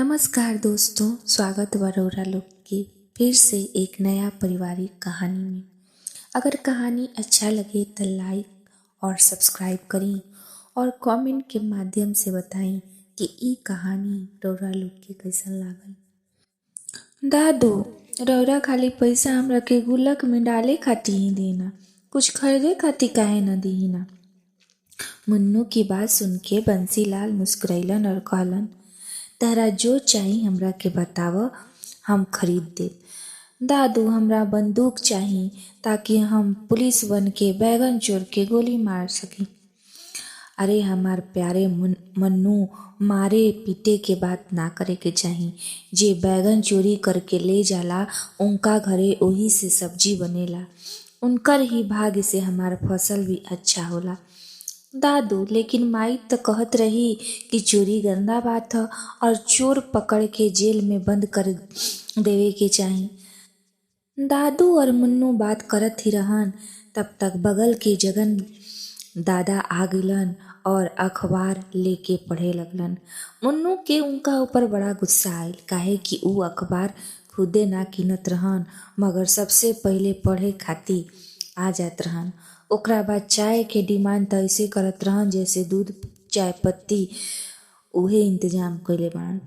नमस्कार दोस्तों, स्वागत बा रउरा लोग के फिर से एक नया पारिवारिक कहानी में। अगर कहानी अच्छा लगे तो लाइक और सब्सक्राइब करी और कमेंट के माध्यम से बताई कि ई कहानी रउरा लोग के कैसन लागल। दादू, रउरा खाली पैसा हमरा के गुल्लक में डाले खातिर ही देना, कुछ खरीदे खातिर काहे न दीना। मुन्नू की बात सुन के बंसीलाल मुस्कुरैलन और कहलन, तहरा जो चाही हमरा के बताव, हम खरीद देब। दादू, हमरा बंदूक चाही ताकि हम पुलिस बन के बैगन चोर के गोली मार सकी। अरे हमार प्यारे मन्नू, मारे पीटे के बात ना करे के चाही। जे बैगन चोरी करके ले जाला उनका घरे ओही से सब्जी बनेला, उनकर ही भाग्य से हमार फसल भी अच्छा होला। दादू, लेकिन माई तो कहत रही कि चोरी गंदा बात ह और चोर पकड़ के जेल में बंद कर देवे के चाही। दादू और मुन्नू बात करत ही रहन, तब तक बगल के जगन दादा आ गइलन और अखबार लेके पढ़े लगलन। मुन्नू के उनका ऊपर बड़ा गुस्सा आइल, काहे कि ऊ अखबार खुदे ना किनत रहन मगर सबसे पहिले पढ़े खातिर आ जात रहन। ओकरा बाद चाय के डिमांड त ऐसे करत रहन जैसे दूध चाय पत्ती उहे इंतजाम कइले बाड़न।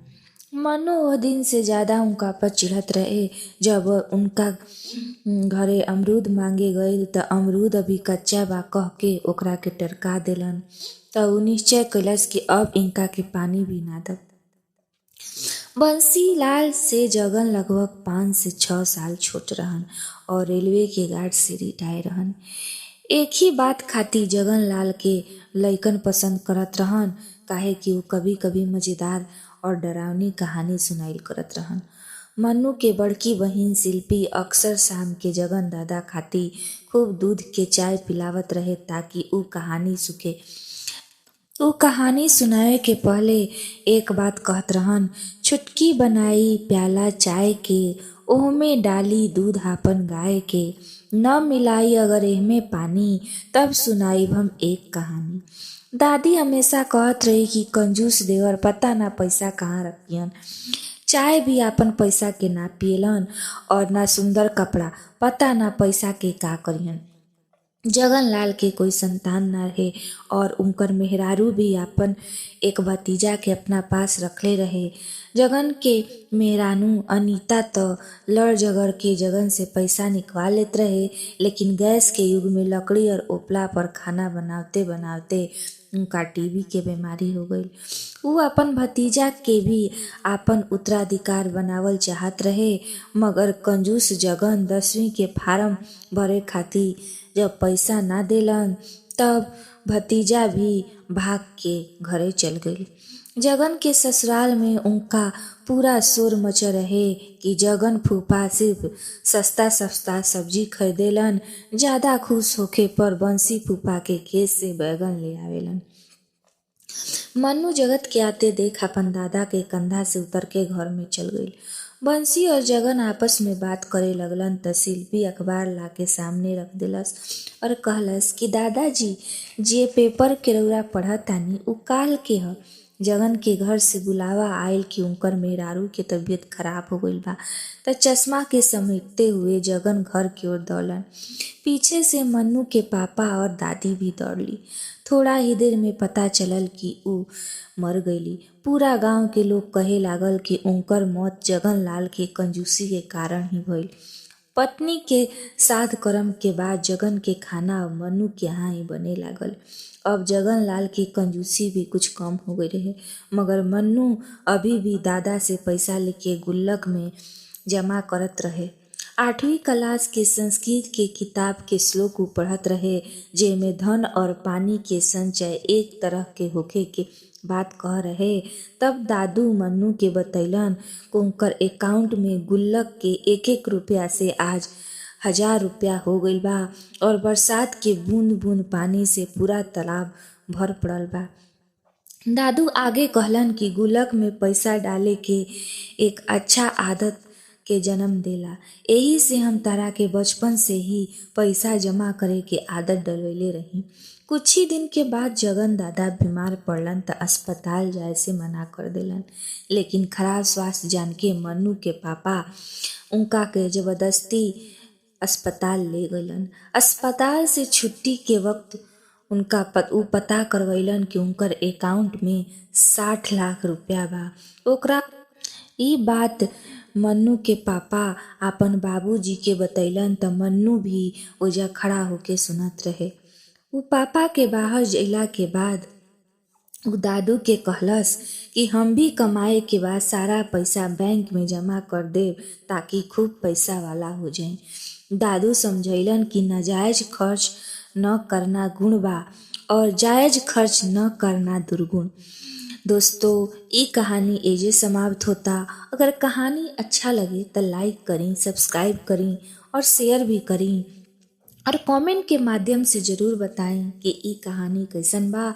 मनु वह दिन से ज्यादा उनका पर चिढ़त रहे। जब उनका घरे अमरूद मांगे गईल त अमरूद अभी कच्चा बा कह के ओकरा के टरका देलन। त ऊ निश्चय कैलस कि अब इनका के पानी भी ना दब। बंसीलाल से जगन लगभग 5 से 6 साल छोट रहन और रेलवे के गार्ड से रिटायर रहन। एक ही बात खातिर जगन लाल के लइकन पसंद करत रहन, काहे कि ऊ कभी कभी मजेदार और डरावनी कहानी सुनाइल करत रहन। मन्नू के बड़की बहिन शिल्पी अक्सर शाम के जगन दादा खातिर खूब दूध के चाय पिलावत रहे ताकि ऊ कहानी सुनावे के पहले एक बात कहत रहन, छुटकी बनाई प्याला चाय के, ओहमे डाली दूध आपन गाय के, न मिलाई अगर एहमे पानी, तब सुनाइब हम एक कहानी। दादी हमेशा कहत रही कि कंजूस देवर पता ना पैसा कहाँ रखियन, चाय भी आपन पैसा के ना पियलन और ना सुंदर कपड़ा, पता ना पैसा के का करियन। जगन लाल के कोई संतान ना रहे और उनकर मेहरारू भी आपन एक भतीजा के अपना पास रखले रहे। जगन के मेहरानू अनीता तो लड़ झगड़ के जगन से पैसा निकलवा लेत रहे, लेकिन गैस के युग में लकड़ी और उपला पर खाना बनावते बनावते उनका टीबी के बीमारी हो गई। ऊ अपन भतीजा के भी आपन उत्तराधिकार बनावल चाहत रहे, मगर कंजूस जगन 10वीं के फार्म भरे खातिर जब पैसा ना देलन तब भतीजा भी भाग के घरे चल गई। जगन के ससुराल में उनका पूरा शोर मचा रहे कि जगन फूफा सिर्फ सस्ता सस्ता सब्जी खरीदेलन, ज्यादा खुश होके पर बंसी फूफा के खेत से बैगन ले आवेलन। मन्नू जगत के आते देख अपन दादा के कंधा से उतर के घर में चल गई। बंसी और जगन आपस में बात करे लगलन त शिल्पी अखबार लाके सामने रख दिलस और कहलस कि दादाजी, जे पेपर के रउरा पढ़तानी उ काल के ह। जगन के घर से बुलावा आयल कि उनकर मेहरारू के तबीयत खराब हो गईल बा त चश्मा के समेटते हुए जगन घर की ओर दौड़लन। पीछे से मन्नू के पापा और दादी भी दौड़ली। थोड़ा ही देर में पता चलल कि ऊ मर गईली। पूरा गांव के लोग कहे लागल कि उनकर मौत जगन लाल के कंजूसी के कारण ही भइल। पत्नी के साध कर्म के बाद जगन के खाना अब मन्नू के यहाँ ही बने लागल। अब जगन लाल की कंजूसी भी कुछ कम हो गई रहे, मगर मन्नू अभी भी दादा से पैसा लेके गुल्लक में जमा करत रहे। 8वीं क्लास के संस्कृत के किताब के श्लोक ऊ पढ़त रहे, जेमे धन और पानी के संचय एक तरह के होखे के बात कह रहे। तब दादू मन्नू के बतैलन कि उनकर अकाउंट में गुल्लक के 1-1 रुपया से आज 1000 रुपया हो गईल बा और बरसात के बूंद बूंद पानी से पूरा तालाब भर पड़ल बा। दादू आगे कहलन कि गुल्लक में पैसा डाले के एक अच्छा आदत के जन्म देला, एही से हम तारा के बचपन से ही पैसा जमा करे के आदत डलवैले रही। कुछ ही दिन के बाद जगन दादा बीमार पड़लन त अस्पताल जाए से मना कर देलन। लेकिन खराब स्वास्थ्य जान के मन्नू के पापा उनका के जबरदस्ती अस्पताल ले गलन। अस्पताल से छुट्टी के वक्त उ पता करवैलन कि उनकर अकाउंट में 60 लाख रुपया बा। ओकरा ई बात मन्नू के पापा आपन बाबूजी के बतैलन त मन्नू भी ओजा खड़ा होके सुनत रहे। उ पापा के बाहर जइला के बाद उ दादू के कहलस कि हम भी कमाए के बाद सारा पैसा बैंक में जमा कर देब ताकि खूब पैसा वाला हो जाए। दादू समझैलन कि नाजायज खर्च न करना गुण बा और जायज खर्च न करना दुर्गुण। दोस्तों, ई कहानी एजे समाप्त होता। अगर कहानी अच्छा लगे तो लाइक करी, सब्सक्राइब करी और शेयर भी करी और कमेंट के माध्यम से जरूर बताएं कि ई कहानी कैसन बा।